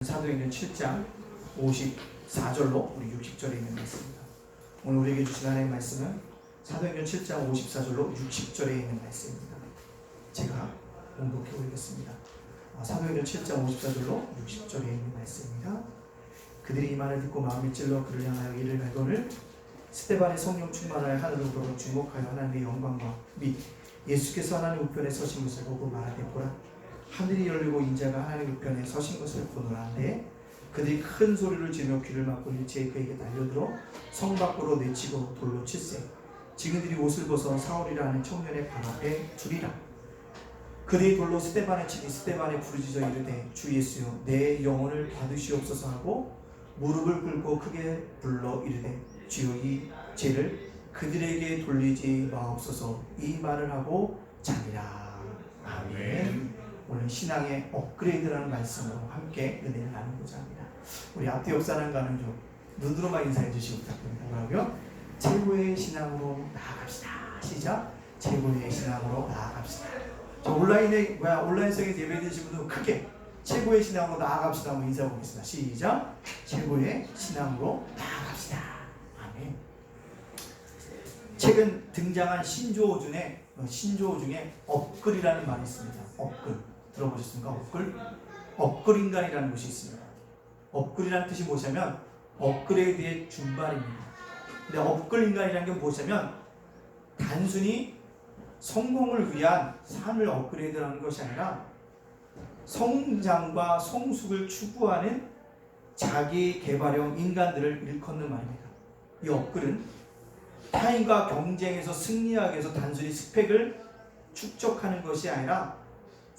사도행전 7장 54절로 우리 60절에 있는 말씀입니다. 오늘 우리에게 주신 하나님의 말씀은 사도행전 7장 54절로 60절에 있는 말씀입니다. 제가 봉독해 보겠습니다. 사도행전 7장 54절로 60절에 있는 말씀입니다. 그들이 이 말을 듣고 마음이 찔러 그를 향하여 이를 갈거늘 스데반의 성령 충만하여 하늘으로 주목하여 하나님의 영광과 및 예수께서 하나님 우편에 서신 것을 보고 말하되 보라 하늘이 열리고 인자가 하나님 우편에 서신 것을 보노라는데 그들이 큰 소리를 지르며 귀를 막고 일제히 그에게 달려들어 성 밖으로 내치고 돌로 칠세 지그들이 옷을 벗어 사울이라는 청년의 발 앞에 두리라. 그들이 돌로 스데반을 치니 스데반에 부르짖어 이르되 주 예수여 내 영혼을 받으시옵소서 하고 무릎을 꿇고 크게 불러 이르되 주여 이 죄를 그들에게 돌리지 마옵소서 이 말을 하고 자니라. 아멘. 오늘 신앙의 업그레이드라는 말씀으로 함께 은혜를 나누고자 합니다. 우리 앞뒤 옆사람과는 좀 눈으로만 인사해 주시기 부탁드립니다. 뭐라고요? 최고의 신앙으로 나아갑시다. 시작. 최고의 신앙으로 나아갑시다. 저 온라인성에서 예배 드리신 분들 크게 최고의 신앙으로 나아갑시다 한번 인사해 보겠습니다. 시작. 최고의 신앙으로 나아갑시다. 아멘. 최근 등장한 신조어 중에 업글이라는 말이 있습니다. 업글. 들어보셨습니까? 업글인간이라는 것이 있습니다. 업글이라는 뜻이 무엇이냐면 업그레이드의 준발입니다. 근데 업글인간이라는 게 무엇이냐면 단순히 성공을 위한 삶을 업그레이드하는 것이 아니라 성장과 성숙을 추구하는 자기 개발형 인간들을 일컫는 말입니다. 이 업글은 타인과 경쟁에서 승리하기 위해서 단순히 스펙을 축적하는 것이 아니라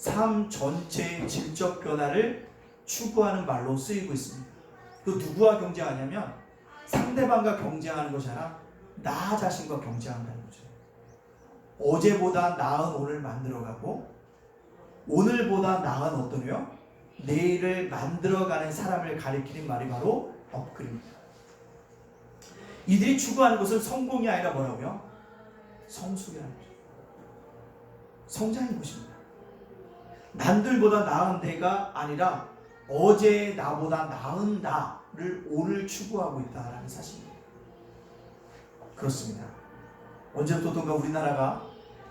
삶 전체의 질적 변화를 추구하는 말로 쓰이고 있습니다. 또 누구와 경쟁하냐면 상대방과 경쟁하는 것이 아니라 나 자신과 경쟁한다는 거죠. 어제보다 나은 오늘 만들어가고 오늘보다 나은 어떠냐? 내일을 만들어가는 사람을 가리키는 말이 바로 업글입니다. 이들이 추구하는 것은 성공이 아니라 뭐라고요? 성숙이라는 거죠. 성장인 것입니다. 남들보다 나은 내가 아니라 어제 나보다 나은 나를 오늘 추구하고 있다는 사실입니다. 그렇습니다. 언제부터인가 우리나라가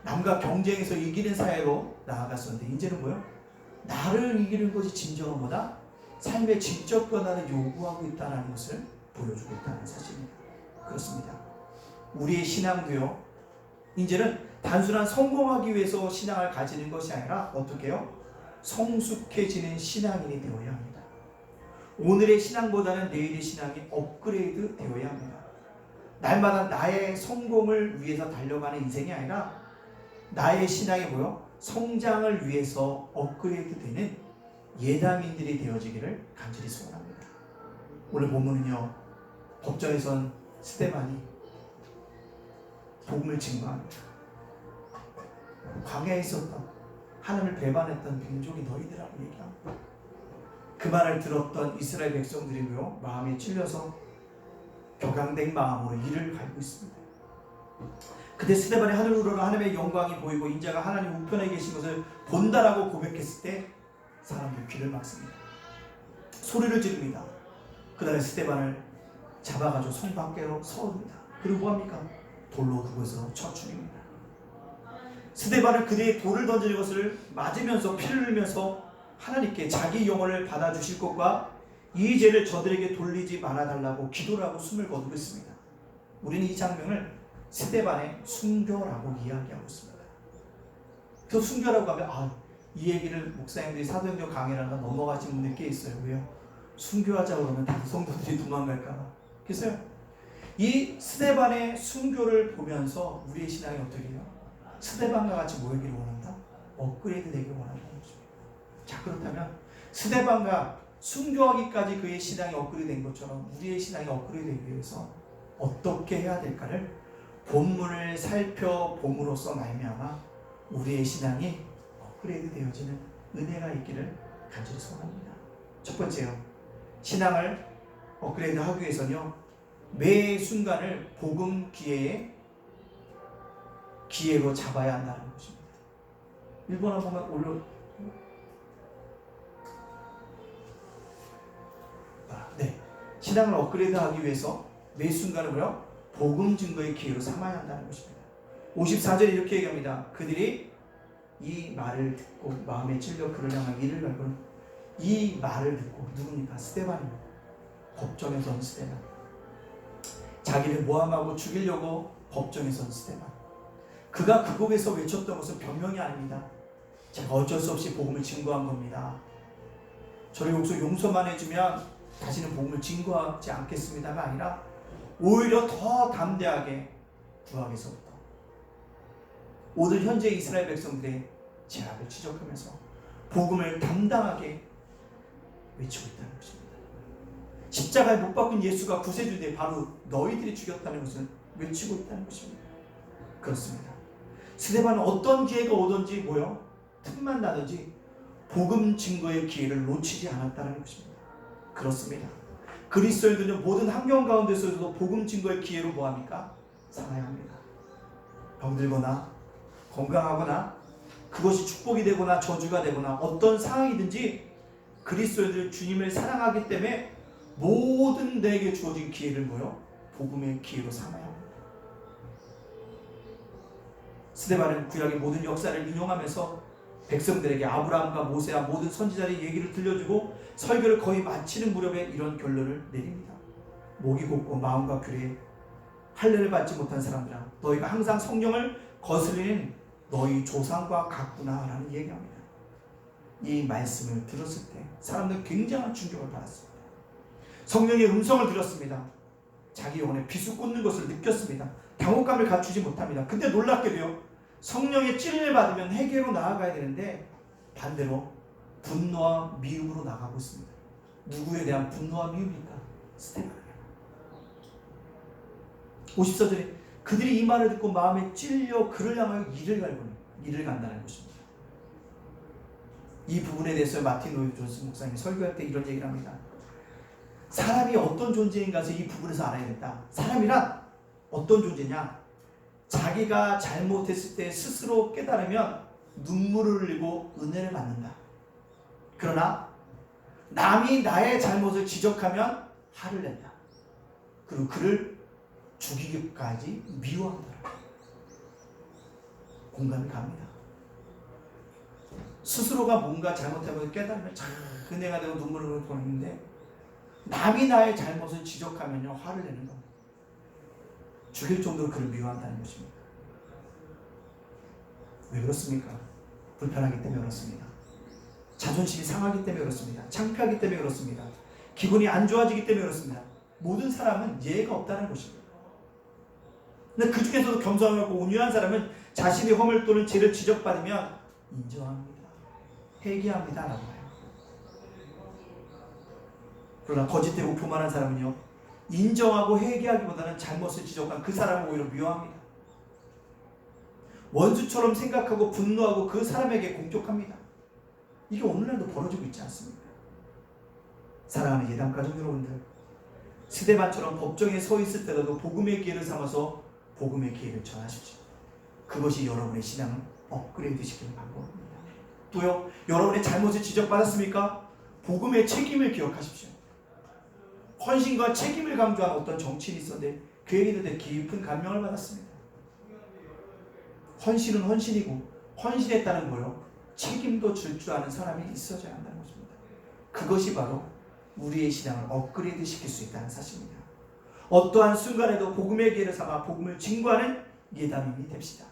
남과 경쟁에서 이기는 사회로 나아갔었는데 이제는 뭐요? 나를 이기는 것이 진정한 거다. 삶의 질적 변화를 요구하고 있다는 것을 보여주고 있다는 사실입니다. 그렇습니다. 우리의 신앙도요. 이제는 단순한 성공하기 위해서 신앙을 가지는 것이 아니라 어떻게 해요? 성숙해지는 신앙인이 되어야 합니다. 오늘의 신앙보다는 내일의 신앙이 업그레이드 되어야 합니다. 날마다 나의 성공을 위해서 달려가는 인생이 아니라 나의 신앙이 뭐요? 성장을 위해서 업그레이드 되는 예담인들이 되어지기를 간절히 소원합니다. 오늘 본문은요. 법정에선 스데반이 복음을 증거합니다. 광야에 있었던 하나님을 배반했던 민족이 너희들이라고 얘기합니다. 그 말을 들었던 이스라엘 백성들이고요. 마음이 찔려서 격앙된 마음으로 이를 갈고 있습니다. 그때 스데반이 하늘으로 하나님의 영광이 보이고 인자가 하나님 우편에 계신 것을 본다라고 고백했을 때 사람들 귀를 막습니다. 소리를 지릅니다. 그 다음에 스데반을 잡아가지고 성 밖으로 서옵니다. 그리고 뭐합니까? 돌로 그것으로 쳐 죽입니다. 스데반은 그대의 돌을 던지는 것을 맞으면서 피를 흘리면서 하나님께 자기 영혼을 받아주실 것과 이 죄를 저들에게 돌리지 말아달라고 기도를 하고 숨을 거두고 있습니다. 우리는 이 장면을 스데반의 순교라고 이야기하고 있습니다. 그 순교라고 하면 이 얘기를 목사님들이 사도행전 강의라가 넘어가신 분들 꽤 있어요. 왜요? 순교하자고 그러면 다른 성도들이 도망갈까 봐. 그래서 이 스데반의 순교를 보면서 우리의 신앙이 어떻게 해요? 스데반과 같이 모이기를 원한다? 업그레이드 되기를 원한다는 것입니다. 자, 그렇다면 스데반과 순교하기까지 그의 신앙이 업그레이드 된 것처럼 우리의 신앙이 업그레이드 되기 위해서 어떻게 해야 될까를 본문을 살펴봄으로써 말미암아 우리의 신앙이 업그레이드 되어지는 은혜가 있기를 간절히 소원합니다. 첫 번째요. 신앙을 업그레이드 하기 위해서는요. 매 순간을 복음 기회로 잡아야 한다는 것입니다. 일본어 보면 신앙을 업그레이드하기 위해서 매 순간을 뭐요? 복음 증거의 기회로 삼아야 한다는 것입니다. 54절에 이렇게 얘기합니다. 그들이 이 말을 듣고 마음에 찔려 그를 향한 이를 갈고는 이 말을 듣고 누굽니까? 스데반입니다. 법정에 선 스데반. 자기를 모함하고 죽이려고 법정에 선 스데반. 그가 그곳에서 외쳤던 것은 변명이 아닙니다. 제가 어쩔 수 없이 복음을 증거한 겁니다. 저를 여기서 용서만 해주면 다시는 복음을 증거하지 않겠습니다가 아니라 오히려 더 담대하게 구하기서부터 오늘 현재 이스라엘 백성들의 죄악을 지적하면서 복음을 당당하게 외치고 있다는 것입니다. 십자가에 못 박힌 예수가 구세주인데 바로 너희들이 죽였다는 것을 외치고 있다는 것입니다. 그렇습니다. 스데반은 어떤 기회가 오든지 뭐요? 틈만 나든지 복음 증거의 기회를 놓치지 않았다는 것입니다. 그렇습니다. 그리스도인들은 모든 환경 가운데서도 복음 증거의 기회로 뭐합니까? 살아야 합니다. 병들거나 건강하거나 그것이 축복이 되거나 저주가 되거나 어떤 상황이든지 그리스도인들 주님을 사랑하기 때문에 모든 내게 주어진 기회를 뭐요? 복음의 기회로 삼아야 합니다. 스데반은 구약의 모든 역사를 인용하면서 백성들에게 아브라함과 모세와 모든 선지자의 얘기를 들려주고 설교를 거의 마치는 무렵에 이런 결론을 내립니다. 목이 곱고 마음과 귀에 할례를 받지 못한 사람들아, 너희가 항상 성령을 거스르는 너희 조상과 같구나 라는 얘기합니다. 이 말씀을 들었을 때 사람들은 굉장한 충격을 받았습니다. 성령의 음성을 들었습니다. 자기 영혼에 비수 꽂는 것을 느꼈습니다. 당혹감을 갖추지 못합니다. 근데 놀랍게도요, 성령의 찔림을 받으면 회개로 나아가야 되는데 반대로 분노와 미움으로 나가고 있습니다. 누구에 대한 분노와 미움입니까? 스데반에게. 54절에 그들이 이 말을 듣고 마음에 찔려 그를 향하여 이를 간다는 것입니다. 이 부분에 대해서 마틴 로이드 존스 목사님이 설교할 때 이런 얘기를 합니다. 사람이 어떤 존재인가에서 이 부분에서 알아야 된다. 사람이란 어떤 존재냐? 자기가 잘못했을 때 스스로 깨달으면 눈물을 흘리고 은혜를 받는다. 그러나 남이 나의 잘못을 지적하면 화를 낸다. 그리고 그를 죽이기까지 미워한다. 공감이 갑니다. 스스로가 뭔가 잘못한 것을 깨달으면 참 은혜가 되고 눈물을 보이는데 남이 나의 잘못을 지적하면요 화를 내는 겁니다. 죽일 정도로 그를 미워한다는 것입니다. 왜 그렇습니까? 불편하기 때문에 그렇습니다. 자존심이 상하기 때문에 그렇습니다. 창피하기 때문에 그렇습니다. 기분이 안 좋아지기 때문에 그렇습니다. 모든 사람은 예의가 없다는 것입니다. 근데 그 중에서도 겸손하고 온유한 사람은 자신의 허물 또는 죄를 지적받으면 인정합니다. 회개합니다. 라고 해요. 그러나 거짓되고 교만한 사람은요, 인정하고 회개하기보다는 잘못을 지적한 그 사람을 오히려 미워합니다. 원수처럼 생각하고 분노하고 그 사람에게 공격합니다. 이게 오늘날도 벌어지고 있지 않습니까? 사랑하는 예담가족 여러분들, 스데반처럼 법정에 서 있을 때라도 복음의 기회를 삼아서 복음의 기회를 전하십시오. 그것이 여러분의 신앙을 업그레이드 시키는 방법입니다. 또요, 여러분의 잘못을 지적받았습니까? 복음의 책임을 기억하십시오. 헌신과 책임을 강조한 어떤 정치인이 있었는데 그에게도 되게 깊은 감명을 받았습니다. 헌신은 헌신이고 헌신했다는 거요, 책임도 질 줄 아는 사람이 있어야 한다는 것입니다. 그것이 바로 우리의 신앙을 업그레이드 시킬 수 있다는 사실입니다. 어떠한 순간에도 복음의 기회를 삼아 복음을 증거하는 예담임이 됩시다.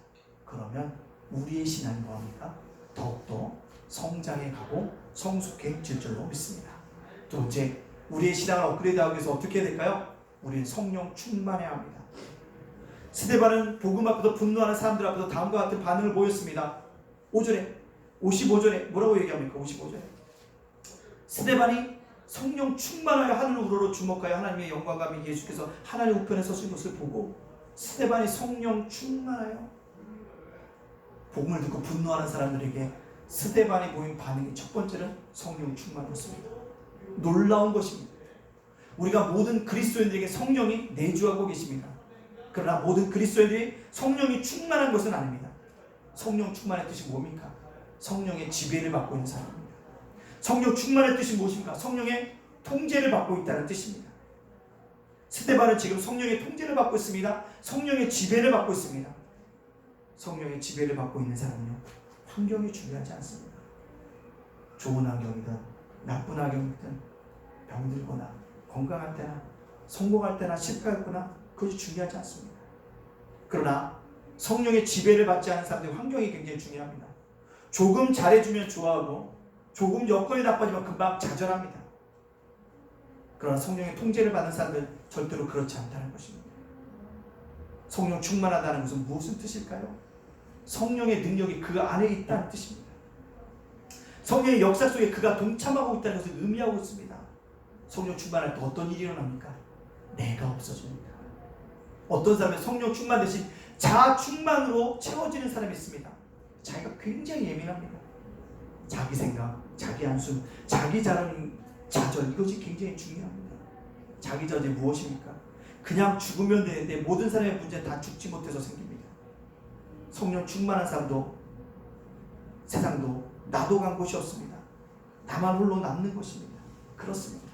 그러면 우리의 신앙이 뭐합니까? 더욱더 성장해 가고 성숙해질 줄로 믿습니다. 두 번째, 우리의 신앙을 업그레이드하기 위해서 어떻게 해야 될까요? 우리는 성령 충만해야 합니다. 스데반은 복음 앞에서 분노하는 사람들 앞에서 다음과 같은 반응을 보였습니다. 55절에 뭐라고 얘기합니까? 55절에 스데반이 성령 충만하여 하늘 우러러 주목하여 하나님의 영광과 예수께서 하나님 우편에 서신 것을 보고 스데반이 성령 충만하여 복음을 듣고 분노하는 사람들에게 스데반이 보인 반응이 첫 번째는 성령 충만이었습니다. 놀라운 것입니다. 우리가 모든 그리스도인들에게 성령이 내주하고 계십니다. 그러나 모든 그리스도인들이 성령이 충만한 것은 아닙니다. 성령 충만의 뜻이 뭡니까? 성령의 지배를 받고 있는 사람입니다. 성령 충만의 뜻이 무엇입니까? 성령의 통제를 받고 있다는 뜻입니다. 스데반은 지금 성령의 통제를 받고 있습니다. 성령의 지배를 받고 있습니다. 성령의 지배를 받고 있는 사람은요, 환경이 중요하지 않습니다. 좋은 환경이든 나쁜 환경이든 병들거나 건강할 때나 성공할 때나 실패했거나 그것이 중요하지 않습니다. 그러나 성령의 지배를 받지 않은 사람들의 환경이 굉장히 중요합니다. 조금 잘해주면 좋아하고 조금 여건이 나빠지면 금방 좌절합니다. 그러나 성령의 통제를 받는 사람들은 절대로 그렇지 않다는 것입니다. 성령 충만하다는 것은 무슨 뜻일까요? 성령의 능력이 그 안에 있다는 뜻입니다. 성령의 역사 속에 그가 동참하고 있다는 것을 의미하고 있습니다. 성령 충만할 때 어떤 일이 일어납니까? 내가 없어집니다. 어떤 사람은 성령 충만 대신 자아 충만으로 채워지는 사람이 있습니다. 자기가 굉장히 예민합니다. 자기 생각, 자기 한숨, 자기 자랑, 좌절, 이것이 굉장히 중요합니다. 자기 자절이 무엇입니까? 그냥 죽으면 되는데 모든 사람의 문제는 다 죽지 못해서 생깁니다. 성령 충만한 사람도 세상도 나도 간 곳이 없습니다. 나만 홀로 남는 것입니다. 그렇습니다.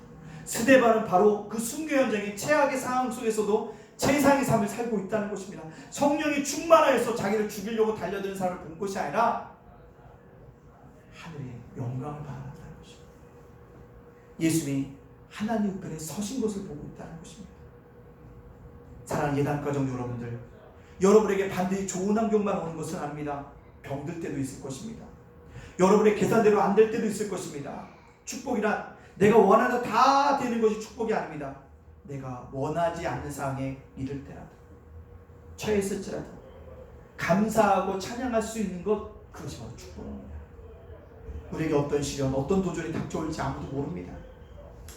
스데반은 바로 그 순교 현장의 최악의 상황 속에서도 최상의 삶을 살고 있다는 것입니다. 성령이 충만하여서 자기를 죽이려고 달려드는 사람을 본 것이 아니라 하늘의 영광을 바라봤다는 것입니다. 예수님이 하나님 우편에 서신 것을 보고 있다는 것입니다. 사랑하는 예단가정 여러분들, 여러분에게 반드시 좋은 환경만 오는 것은 아닙니다. 병들 때도 있을 것입니다. 여러분의 계산대로 안 될 때도 있을 것입니다. 축복이란 내가 원하는 다 되는 것이 축복이 아닙니다. 내가 원하지 않는 상황에 이를 때라도, 처했을지라도 감사하고 찬양할 수 있는 것, 그것이 바로 축복입니다. 우리에게 어떤 시련, 어떤 도전이 닥쳐올지 아무도 모릅니다.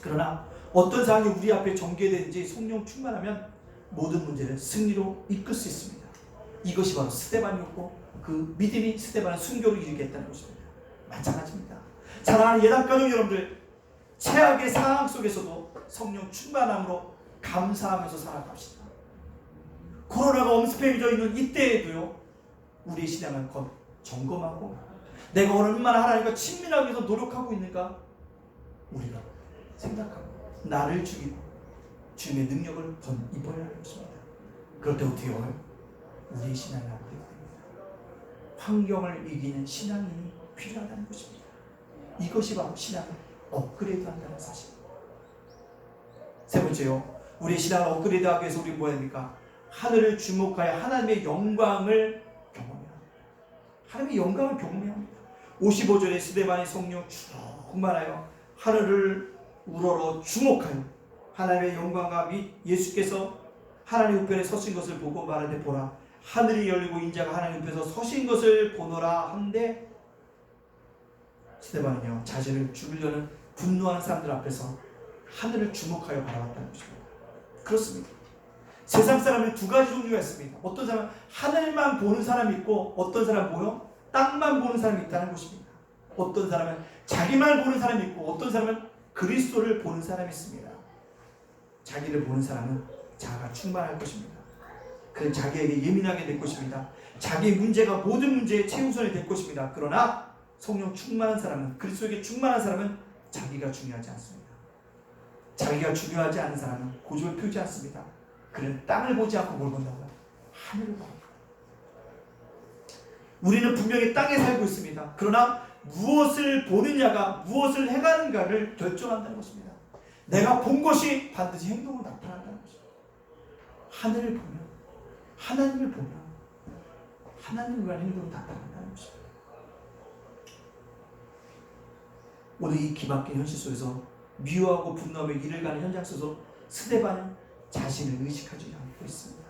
그러나 어떤 상황이 우리 앞에 전개되는지 성령 충만하면 모든 문제를 승리로 이끌 수 있습니다. 이것이 바로 스데반이었고 그 믿음이 스데반을 순교로 이르게 했다는 것입니다. 마찬가지입니다. 사랑하는 예단가족 여러분들, 최악의 상황 속에서도 성령 충만함으로 감사하면서 살아갑시다. 코로나가 엄습해져 있는 이때에도요, 우리의 신앙을 점검하고 내가 얼마나 하나님과 친밀하기 위해서 노력하고 있는가 우리가 생각하고 나를 죽이고 주님의 능력을 입어야 하는 것입니다. 그럴 때 어떻게 해요? 우리의 신앙이 업그레이드 됩니다. 환경을 이기는 신앙이 필요하다는 것입니다. 이것이 바로 신앙을 업그레이드한다는 사실입니다. 세 번째요, 우리의 신앙을 업그레이드하기 위해서 우리는 뭐 해야 됩니까? 하늘을 주목하여 하나님의 영광을 경험해야 합니다. 하나님의 영광을 경험해야 합니다. 55절에 스데반이 성령 충만하여 하늘을 우러러 주목하여 하나님의 영광과 및 예수께서 하나님 우편에 서신 것을 보고 말하되 보라, 하늘이 열리고 인자가 하나님 우편에서 서신 것을 보노라 한데, 스데반은요, 자신을 죽이려는 분노하는 사람들 앞에서 하늘을 주목하여 바라봤다는 것입니다. 그렇습니다. 세상 사람은 두 가지 종류가 있습니다. 어떤 사람은 하늘만 보는 사람이 있고, 어떤 사람은 뭐요? 땅만 보는 사람이 있다는 것입니다. 어떤 사람은 자기만 보는 사람이 있고, 어떤 사람은 그리스도를 보는 사람이 있습니다. 자기를 보는 사람은 자아가 충만할 것입니다. 그는 자기에게 예민하게 될 것입니다. 자기의 문제가 모든 문제의 최우선이 될 것입니다. 그러나 성령 충만한 사람은, 그리스도에게 충만한 사람은 자기가 중요하지 않습니다. 자기가 중요하지 않은 사람은 고집을 피우지 않습니다. 그는 땅을 보지 않고 뭘 본다고요? 하늘을 봅니다. 우리는 분명히 땅에 살고 있습니다. 그러나 무엇을 보느냐가 무엇을 해가는가를 결정한다는 것입니다. 내가 본 것이 반드시 행동으로 나타난다는 것입니다. 하늘을 보면, 하나님을 보면 하나님을 위한 행동으로 나타난다는 것입니다. 오늘 이 기막힌 현실 속에서 미워하고 분노하며 일을 가는 현장 속에서 스데반은 자신을 의식하지 않고 있습니다.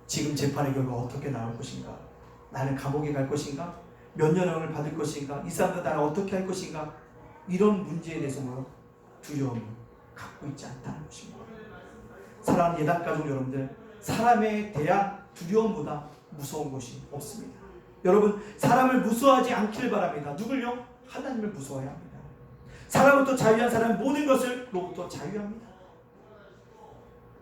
지금 재판의 결과가 어떻게 나올 것인가? 나는 감옥에 갈 것인가? 몇 년형을 받을 것인가? 이 사람들 나를 어떻게 할 것인가? 이런 문제에 대해서 두려움을 갖고 있지 않다는 것입니다. 사랑하는 예단가족 여러분들, 사람에 대한 두려움보다 무서운 것이 없습니다. 여러분, 사람을 무서워하지 않기를 바랍니다. 누굴요? 하나님을 무서워해야 합니다. 사람부터 자유한 사람은 모든 것을로부터 자유합니다.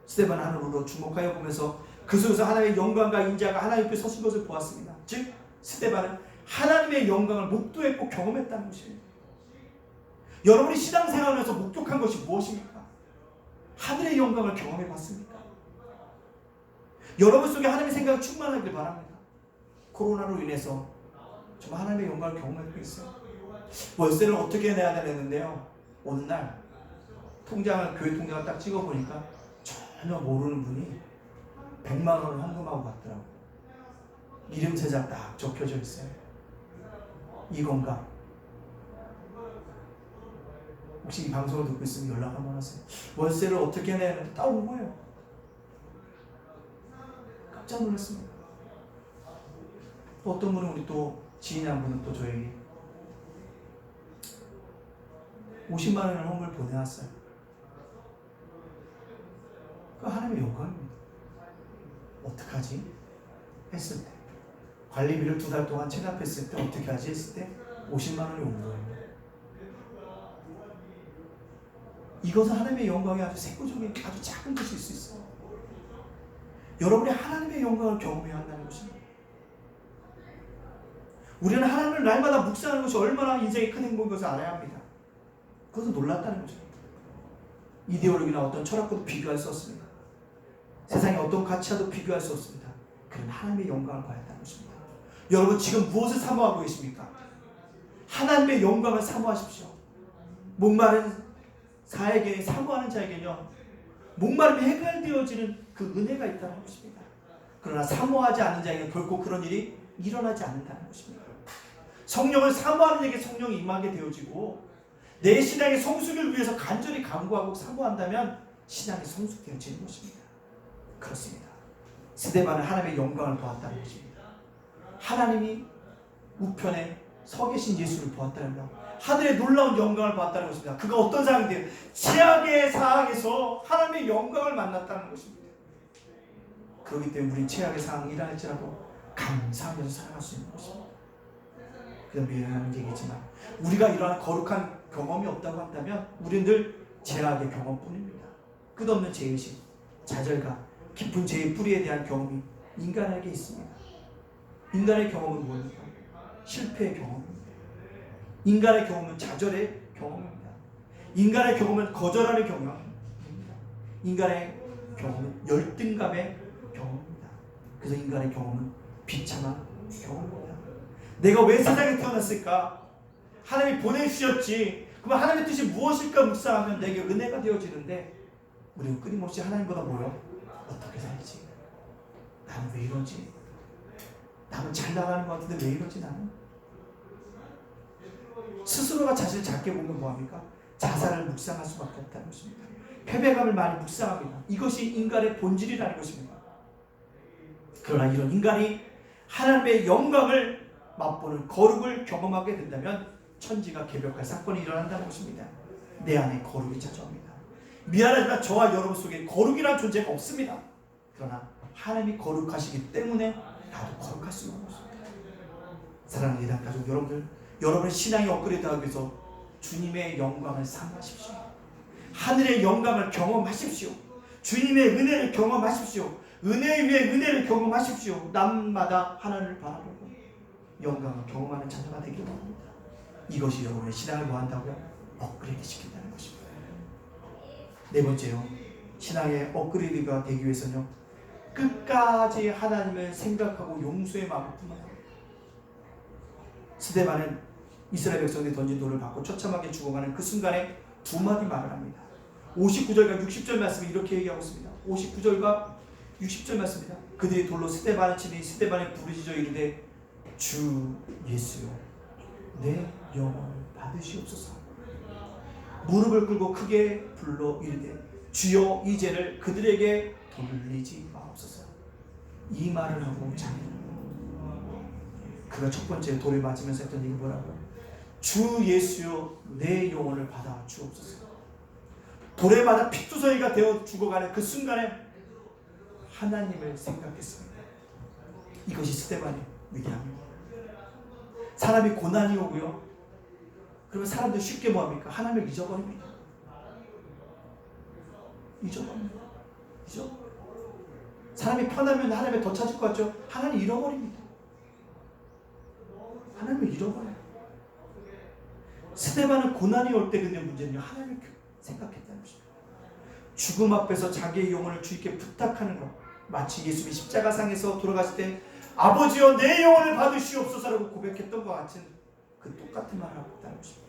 스데반 하늘으로 주목하여 보면서 그 속에서 하나님의 영광과 인자가 하나님 앞에 서신 것을 보았습니다. 즉 스데반은 하나님의 영광을 목도했고 경험했다는 것입니다. 여러분이 신앙생활에서 목격한 것이 무엇입니까? 하늘의 영광을 경험해 봤습니까? 여러분 속에 하나님의 생각이 충만하길 바랍니다. 코로나로 인해서 정말 하나님의 영광을 경험하고 있어요. 월세를 어떻게 내야 되는데요, 어느 날 통장을, 교회 통장을 딱 찍어보니까 전혀 모르는 분이 100만 원을 헌금하고 갔더라고요. 이름 세자 딱 적혀져 있어요. 이건가? 혹시 이 방송을 듣고 있으면 연락 한번 하세요. 월세를 어떻게 내는데 딱 온 거예요. 깜짝 놀랐습니다. 어떤 분은, 우리 또 지인 한 분은 또 저에게 50만 원을 헌금을 보내왔어요. 그 하나님의 영광입니다. 어떡하지? 했을 때, 관리비를 2달 동안 체납했을 때 어떻게 하지? 했을 때 50만 원이 온 거예요. 이것은 하나님의 영광이 아주 세부적인, 아주 작은 것일 수 있어요. 여러분이 하나님의 영광을 경험해야 한다는 것입니다. 우리는 하나님을 날마다 묵상하는 것이 얼마나 인생의 큰 행복인 것을 알아야 합니다. 그것은 놀랍다는 거죠. 이데올로기나 어떤 철학과도 비교할 수 없습니다. 세상의 어떤 가치와도 비교할 수 없습니다. 그런 하나님의 영광을 봐야 한다는 것입니다. 여러분 지금 무엇을 사모하고 계십니까? 하나님의 영광을 사모하십시오. 목마른 자에게, 사모하는 자에게는요, 목마름이 해결되어지는 그 은혜가 있다는 것입니다. 그러나 사모하지 않는 자에게는 결코 그런 일이 일어나지 않는다는 것입니다. 성령을 사모하는 자에게 성령이 임하게 되어지고, 내 신앙의 성숙을 위해서 간절히 간구하고 사모한다면 신앙이 성숙되어지는 것입니다. 그렇습니다. 스데반은 하나님의 영광을 보았다는 것입니다. 하나님이 우편에 서 계신 예수를 보았다는 것, 하늘의 놀라운 영광을 보았다는 것입니다. 그가 어떤 사람인데요? 최악의 상황에서 하나님의 영광을 만났다는 것입니다. 그렇기 때문에 우리 최악의 상황이 일어날지라도 감사하면서 살아갈 수 있는 것입니다. 그냥 미안한 얘기지만, 우리가 이러한 거룩한 경험이 없다고 한다면 우리는 늘 죄악의 경험뿐입니다. 끝없는 죄의식, 좌절감, 깊은 죄의 뿌리에 대한 경험이 인간에게 있습니다. 인간의 경험은 무엇입니까? 실패의 경험입니다. 인간의 경험은 좌절의 경험입니다. 인간의 경험은 거절하는 경험입니다. 인간의 경험은 열등감의 경험입니다. 그래서 인간의 경험은 비참한 경험입니다. 내가 왜 세상에 태어났을까? 하나님이 보내주셨지. 그럼 하나님의 뜻이 무엇일까 묵상하면 내게 은혜가 되어지는데, 우리는 끊임없이 하나님보다 뭐요? 어떻게 살지? 나는 왜 이러지? 나는 잘 나가는 것 같은데 왜 이러지 나는? 스스로가 자신을 작게 보면 뭐합니까? 자살을 묵상할 수밖에 없다는 것입니다. 패배감을 많이 묵상합니다. 이것이 인간의 본질이라는 것입니다. 그러나 이런 인간이 하나님의 영광을 맛보는 거룩을 경험하게 된다면 천지가 개벽할 사건이 일어난다는 것입니다. 내 안에 거룩이 찾아옵니다. 미안하지만 저와 여러분 속에 거룩이라는 존재가 없습니다. 그러나 하나님이 거룩하시기 때문에 나도 거룩할 수 있는 것입니다. 사랑하는 예단 가족 여러분들, 여러분의 신앙이 업그레이드하기 위해서 주님의 영광을 사모하십시오. 하늘의 영광을 경험하십시오. 주님의 은혜를 경험하십시오. 은혜 위에 은혜를 경험하십시오. 날마다 하나님을 바라보고 영광을 경험하는 자녀가 되기를 바랍니다. 이것이 여러분의 신앙을 뭐한다고요? 업그레이드 시킨다는 것입니다. 네 번째요, 신앙의 업그레이드가 되기 위해서는요, 끝까지 하나님을 생각하고 용서의 마음을 품어야 합니다. 스데반은 이스라엘 백성들이 던진 돌을 받고 처참하게 죽어가는 그 순간에 두 마디 말을 합니다. 59절과 60절 말씀이 이렇게 얘기하고 있습니다. 59절과 60절 말씀입니다. 그들이 돌로 스데반을 치니 스데반이 부르짖어 이르되 주 예수여 내 영혼을 받으시옵소서. 무릎을 꿇고 크게 불러 이르되 주여 이 죄를 그들에게 돌리지 마옵소서. 이 말을 하고 자기는 그가 첫 번째 돌에 맞으면서 했던 얘기 뭐라고요? 주 예수여 내 영혼을 받아 주옵소서. 돌에 맞아 피투성이가 되어 죽어가는 그 순간에 하나님을 생각했습니다. 이것이 스데반의 위대함입니다. 사람이 고난이 오고요, 그러면 사람들 쉽게 뭐합니까? 하나님을 잊어버립니다. 잊어버립니다. 사람이 편하면 하나님을 더 찾을 것 같죠? 하나님 잃어버립니다. 하나님을 잃어버려요. 스데반은 고난이 올 때 근데 문제는요, 하나님을 생각했다는 것입니다. 죽음 앞에서 자기의 영혼을 주님께 부탁하는 것, 마치 예수님이 십자가상에서 돌아가실 때 아버지여 내 영혼을 받으시옵소서라고 고백했던 것 같은 그 똑같은 말을 하고 있다는 것입니다.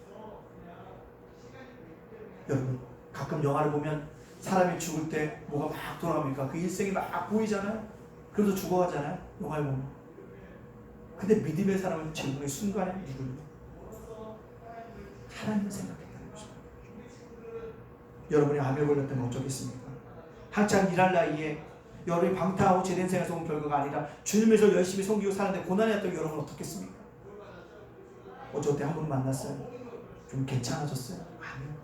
여러분, 가끔 영화를 보면 사람이 죽을 때 뭐가 막 돌아갑니까? 그 일생이 막 보이잖아요. 그래서 죽어가잖아요, 영화를 보면. 근데 믿음의 사람은 죽음의 순간에 누구를? 하나님을 생각했다는 것입니다. 여러분이 암에 걸렸다면 어쩌겠습니까? 한창 일할 나이에 여러분이 방탕하고 제된 생활에서 온 결과가 아니라 주님에서 열심히 섬기고 사는데 고난이 왔다면 여러분 어떻겠습니까? 어쩔 때 한 분 만났어요. 좀 괜찮아졌어요? 아니요.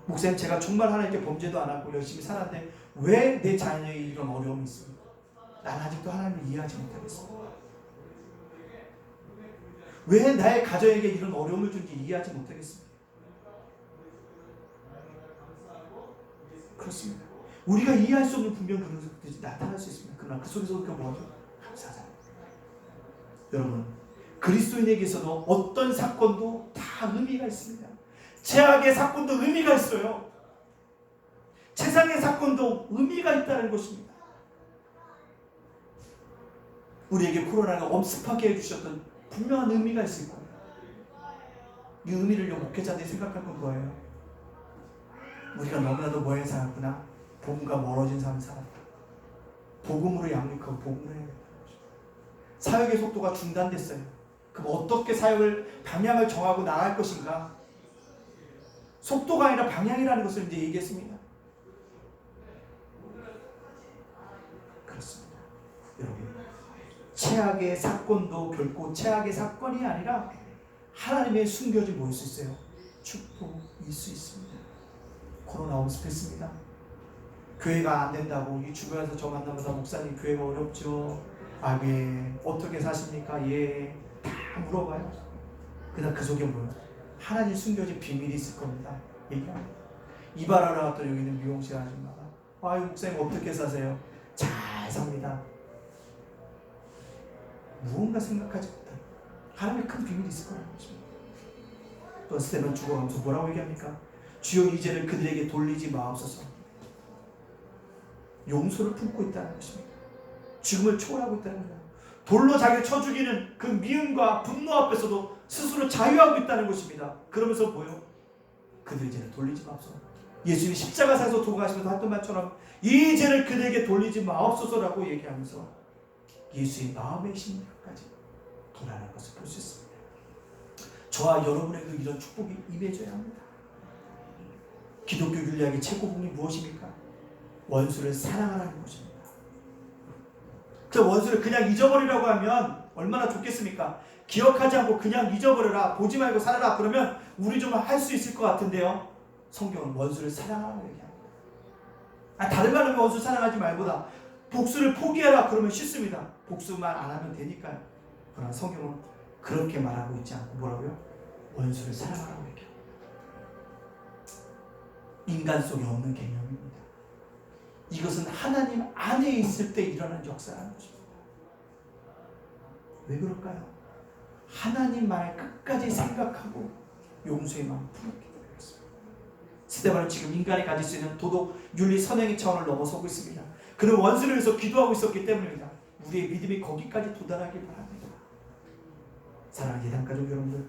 목사님, 제가 정말 하나님께 범죄도 안 하고 열심히 살았는데 왜 내 자녀에 이런 어려움이 있습니까? 난 아직도 하나님을 이해하지 못하겠습니다. 왜 나의 가정에게 이런 어려움을 준지 이해하지 못하겠습니다. 그렇습니다. 우리가 이해할 수 없는 분명 그런 것들이 나타날 수 있습니다. 그러나 그 속에서 그 뭐죠? 감사하잖아요. 여러분, 그리스도인에게서도 어떤 사건도 다 의미가 있습니다. 최악의 사건도 의미가 있어요. 최상의 사건도 의미가 있다는 것입니다. 우리에게 코로나가 엄습하게 해주셨던 분명한 의미가 있을 거예요. 이 의미를 목회자들이 생각할 건 거예요. 우리가 너무나도 멀리 살았구나. 복음과 멀어진 삶을 살았다. 복음으로 양육하고 복음으로 해야겠다. 사역의 속도가 중단됐어요. 그럼 어떻게 사역을 방향을 정하고 나갈 것인가? 속도가 아니라 방향이라는 것을 이제 얘기했습니다. 그렇습니다. 여러분, 최악의 사건도 결코 최악의 사건이 아니라 하나님의 숨겨진 뭐일 수 있어요? 축복일 수 있습니다. 코로나 엄습했습니다. 교회가 안 된다고 이 주변에서 저 만나보다 목사님 교회가 어렵죠. 아, 예. 어떻게 사십니까? 예. 다 물어봐요. 그다음 그 속에 뭐예요? 하나님 숨겨진 비밀이 있을 겁니다. 얘기합니다. 이발하러 갔더니 여기 있는 미용실 아줌마가 아유 목사님 어떻게 사세요? 잘 삽니다. 무언가 생각하지 못한 하나님의 큰 비밀이 있을 거라는 것입니다. 또 스테반 죽어가면서 뭐라고 얘기합니까? 주여 이 죄를 그들에게 돌리지 마옵소서. 용서를 품고 있다는 것입니다. 죽음을 초월하고 있다는 거예요. 돌로 자기를 쳐 죽이는 그 미움과 분노 앞에서도 스스로 자유하고 있다는 것입니다. 그러면서 뭐요? 그들의 죄를 돌리지 마옵소서. 예수님이 십자가에서 돌아가시면서 했던 말처럼 이 죄를 그들에게 돌리지 마옵소서라고 얘기하면서 예수의 마음의 심리까지 돌아가는 것을 볼 수 있습니다. 저와 여러분에게도 이런 축복이 임해져야 합니다. 기독교 윤리학의 최고봉이 무엇입니까? 원수를 사랑하라는 것입니다. 그 원수를 그냥 잊어버리라고 하면 얼마나 좋겠습니까? 기억하지 않고 그냥 잊어버려라, 보지 말고 살아라 그러면 우리 좀 할 수 있을 것 같은데요. 성경은 원수를 사랑하라고 얘기합니다. 다른 말로 하면 원수 사랑하지 말보다 복수를 포기해라 그러면 쉽습니다. 복수만 안 하면 되니까요. 그러나 성경은 그렇게 말하고 있지 않고 뭐라고요? 원수를 사랑하라고 얘기합니다. 인간 속에 없는 개념입니다. 이것은 하나님 안에 있을 때 일어난 역사라는 것입니다. 왜 그럴까요? 하나님 말 끝까지 생각하고 용서의 마음을 품었기 때문이었습니다. 스데반은 지금 인간이 가질 수 있는 도덕, 윤리, 선행의 차원을 넘어서고 있습니다. 그는 원수를 위해서 기도하고 있었기 때문입니다. 우리의 믿음이 거기까지 도달하길 바랍니다. 사랑하는 예단가족 여러분들,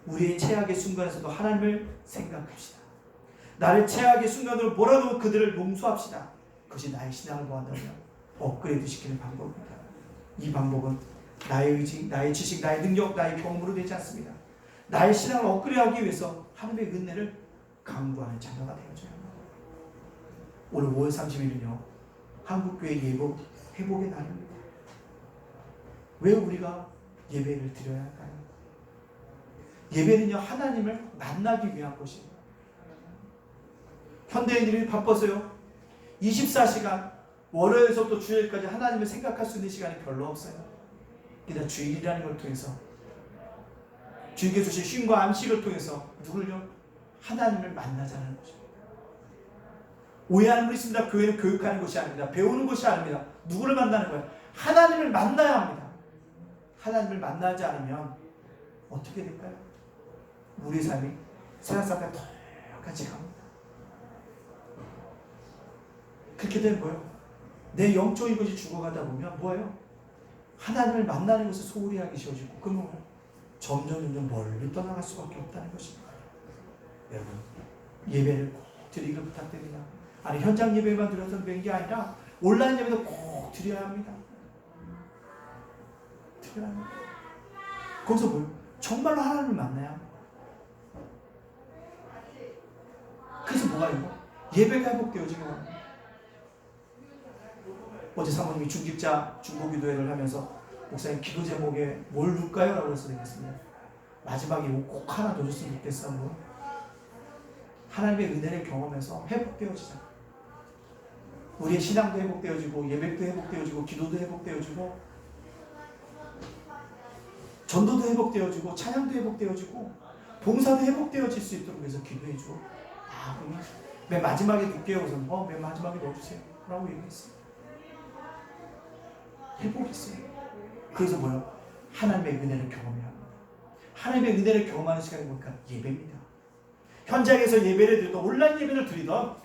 우리의 최악의 순간에서도 하나님을 생각합시다. 나를 최악의 순간으로 몰아넣은 그들을 용서합시다. 그것이 나의 신앙을 보한다면 업그레이드 시키는 방법입니다. 이 방법은 나의 의지, 나의 지식, 나의 능력, 나의 경험으로 되지 않습니다. 나의 신앙을 업그레이드하기 위해서 하나님의 은혜를 강구하는 자녀가 되어져야 합니다. 오늘 5월 30일은요 한국교회 예복 회복의 날입니다. 왜 우리가 예배를 드려야 할까요? 예배는요 하나님을 만나기 위한 것입니다. 현대인들이 바빠서요 24시간 월요일에서부터 주일까지 하나님을 생각할 수 있는 시간이 별로 없어요. 그냥 주일이라는 걸 통해서 주님께 주신 쉼과 안식을 통해서 누굴요? 하나님을 만나자는 것입니다. 오해하는 분이 있습니다. 교회는 교육하는 것이 아닙니다. 배우는 것이 아닙니다. 누구를 만나는 거예요? 하나님을 만나야 합니다. 하나님을 만나지 않으면 어떻게 될까요? 우리의 삶이 세상 사람과 똑같이 갑니다. 그렇게 되면 뭐예요? 내 영적인 것이 죽어가다 보면 뭐예요? 하나님을 만나는 것에 소홀히 하기 쉬워지고, 그러면 뭐예요? 점점 멀리 떠나갈 수밖에 없다는 것입니다. 여러분, 예배를 꼭 드리길 부탁드립니다. 아니, 현장 예배만 드려서 되는 게 아니라 온라인 예배도 꼭 드려야 합니다. 드려야 합니다. 거기서 뭐예요? 정말로 하나님을 만나야 합니다. 그래서 뭐가 있고? 예배가 회복되어지기 원합니다. 어제 사모님이 중보기도회를 하면서 목사님 기도 제목에 뭘 넣을까요? 라고 해서 내겠습니다. 마지막에 꼭 하나 넣어줬으면 좋겠어. 하나님의 은혜를 경험해서 회복되어지자. 우리의 신앙도 회복되어지고, 예배도 회복되어지고, 기도도 회복되어지고, 전도도 회복되어지고, 찬양도 회복되어지고, 봉사도 회복되어질 수 있도록 해서 기도해줘. 그러면 맨 마지막에 늦게요. 우선 맨 마지막에 넣어주세요 라고 얘기했어요. 회복했어요. 그래서 뭐요? 하나님의 은혜를 경험해야 합니다. 하나님의 은혜를 경험하는 시간이 뭘까? 예배입니다. 현장에서 예배를 드리던, 온라인 예배를 드리던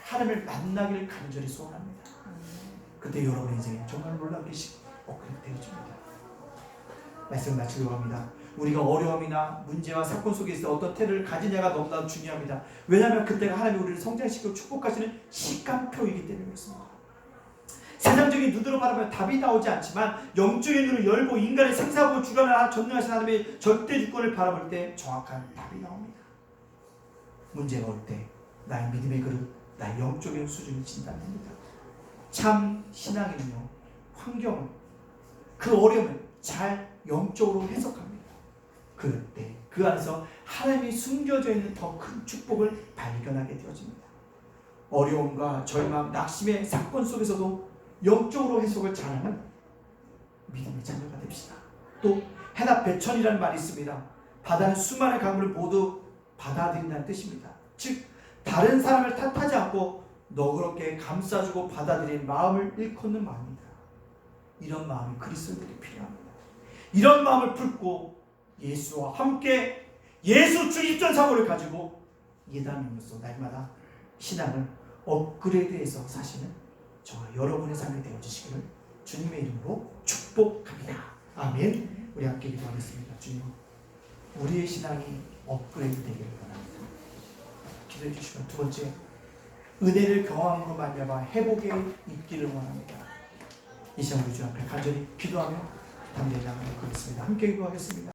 하나님을 만나기를 간절히 소원합니다. 그때 여러분의 인생이 정말 놀라운 일이 되어집니다. 말씀 마치려고 합니다. 우리가 어려움이나 문제와 사건 속에 있어 어떤 태도를 가지냐가 너무나도 중요합니다. 왜냐하면 그때가 하나님이 우리를 성장시키고 축복하시는 시간표이기 때문에 그렇습니다. 세상적인 눈으로 바라보면 답이 나오지 않지만 영적인 눈을 열고 인간의 생사하고 주관을 전능하신 하나님의 절대 주권을 바라볼 때 정확한 답이 나옵니다. 문제가 올 때 나의 믿음의 그릇, 나의 영적인 수준이 진단됩니다. 참 신앙은요, 환경을, 그 어려움을 잘 영적으로 해석합니다. 그때 그 안에서 하나님이 숨겨져 있는 더 큰 축복을 발견하게 되어집니다. 어려움과 절망, 낙심의 사건 속에서도 영적으로 해석을 잘하는 믿음의 자녀가 됩시다. 또 해나 배천이라는 말이 있습니다. 바다는 수많은 강물을 모두 받아들인다는 뜻입니다. 즉 다른 사람을 탓하지 않고 너그럽게 감싸주고 받아들이는 마음을 일컫는 마음입니다. 이런 마음이 그리스도인들이 필요합니다. 이런 마음을 품고 예수와 함께 예수 주입전 사고를 가지고 예담으로서 날마다 신앙을 업그레이드해서 사시는 저와 여러분의 삶이 되어주시기를 주님의 이름으로 축복합니다. 아멘. 우리 함께 기도하겠습니다. 주님, 우리의 신앙이 업그레이드 되기를 원합니다. 기도해 주시면 두 번째, 은혜를 경험으로 말미암아 회복에 있기를 원합니다. 이 시간 우리 주 앞에 간절히 기도하며 담대히 나가도록 하겠습니다. 함께 기도하겠습니다.